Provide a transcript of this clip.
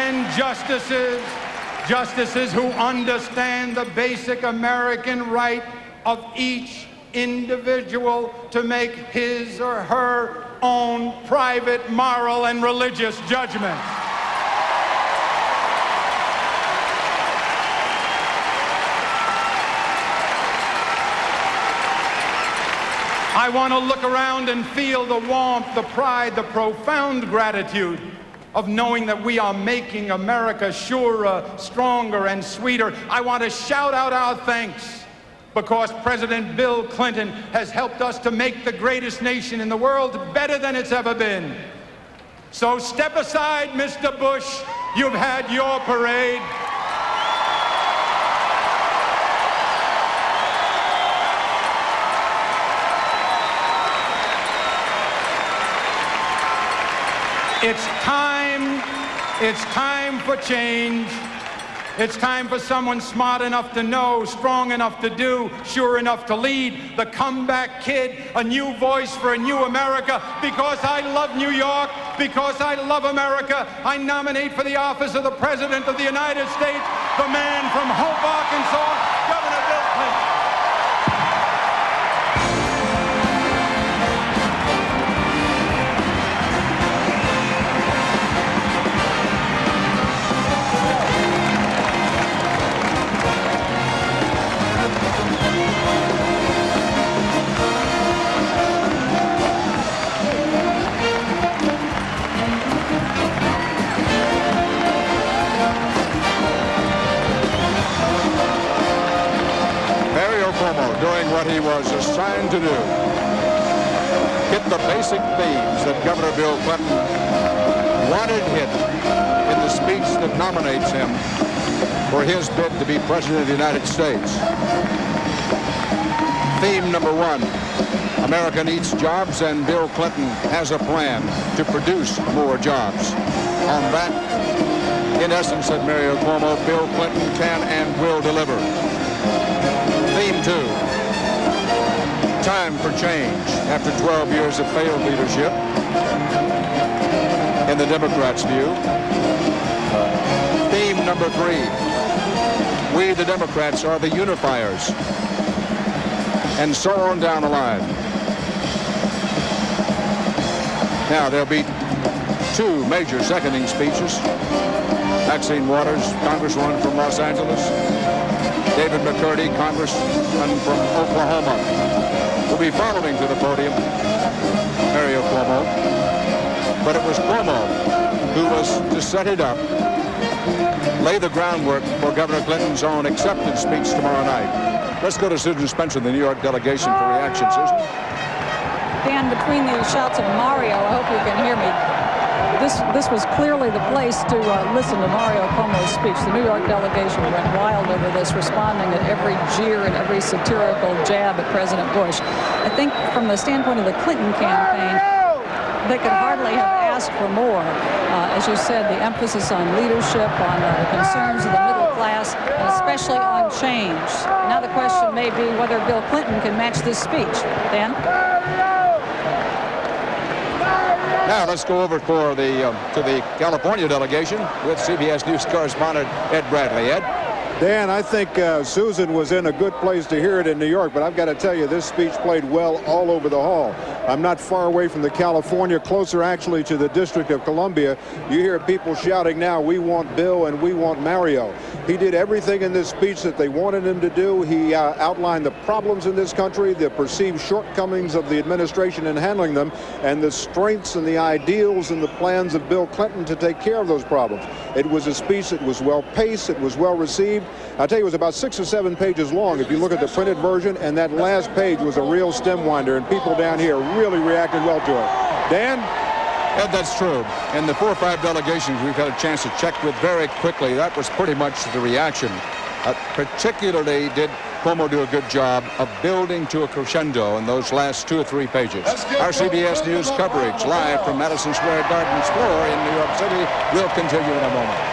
and justices who understand the basic American right of each individual to make his or her own private moral and religious judgment. I want to look around and feel the warmth, the pride, the profound gratitude of knowing that we are making America surer, stronger, and sweeter. I want to shout out our thanks because President Bill Clinton has helped us to make the greatest nation in the world better than it's ever been. So step aside, Mr. Bush. You've had your parade. It's time for change. It's time for someone smart enough to know, strong enough to do, sure enough to lead, the comeback kid, a new voice for a new America. Because I love New York, because I love America, I nominate for the office of the President of the United States, the man from Hope, Arkansas, Governor Bill Clinton. Cuomo doing what he was assigned to do. Hit the basic themes that Governor Bill Clinton wanted hit in the speech that nominates him for his bid to be President of the United States. Theme number one, America needs jobs, and Bill Clinton has a plan to produce more jobs. On that, in essence, said Mario Cuomo, Bill Clinton can and will deliver. Theme two, time for change after 12 years of failed leadership in the Democrats' view. Theme number three, we the Democrats are the unifiers, and so on down the line. Now there'll be two major seconding speeches. Maxine Waters, Congresswoman from Los Angeles, David McCurdy, Congressman from Oklahoma, will be following to the podium Mario Cuomo. But it was Cuomo who was to set it up, lay the groundwork for Governor Clinton's own acceptance speech tomorrow night. Let's go to Susan Spencer, the New York delegation, for reaction. Susan? Dan, between the shouts of Mario, I hope you can hear me. This was clearly the place to listen to Mario Cuomo's speech. The New York delegation went wild over this, responding at every jeer and every satirical jab at President Bush. I think from the standpoint of the Clinton campaign, they could hardly have asked for more. As you said, the emphasis on leadership, on the concerns of the middle class, and especially on change. Now the question may be whether Bill Clinton can match this speech. Dan? Now let's go over for to the California delegation with CBS News correspondent Ed Bradley. Ed? Dan, I think Susan was in a good place to hear it in New York, but I've got to tell you, this speech played well all over the hall. I'm not far away from the California, closer actually to the District of Columbia. You hear people shouting now, we want Bill and we want Mario. He did everything in this speech that they wanted him to do. He outlined the problems in this country, the perceived shortcomings of the administration in handling them, and the strengths and the ideals and the plans of Bill Clinton to take care of those problems. It was a speech that was well paced, it was well received. I'll tell you, it was about 6 or 7 pages long if you look at the printed version, and that last page was a real stem winder, and people down here really reacted well to it. Dan? Ed, that's true. And the 4 or 5 delegations we've had a chance to check with very quickly, that was pretty much the reaction. Particularly did Cuomo do a good job of building to a crescendo in those last 2 or 3 pages. Our CBS News coverage live from Madison Square Garden's floor in New York City will continue in a moment.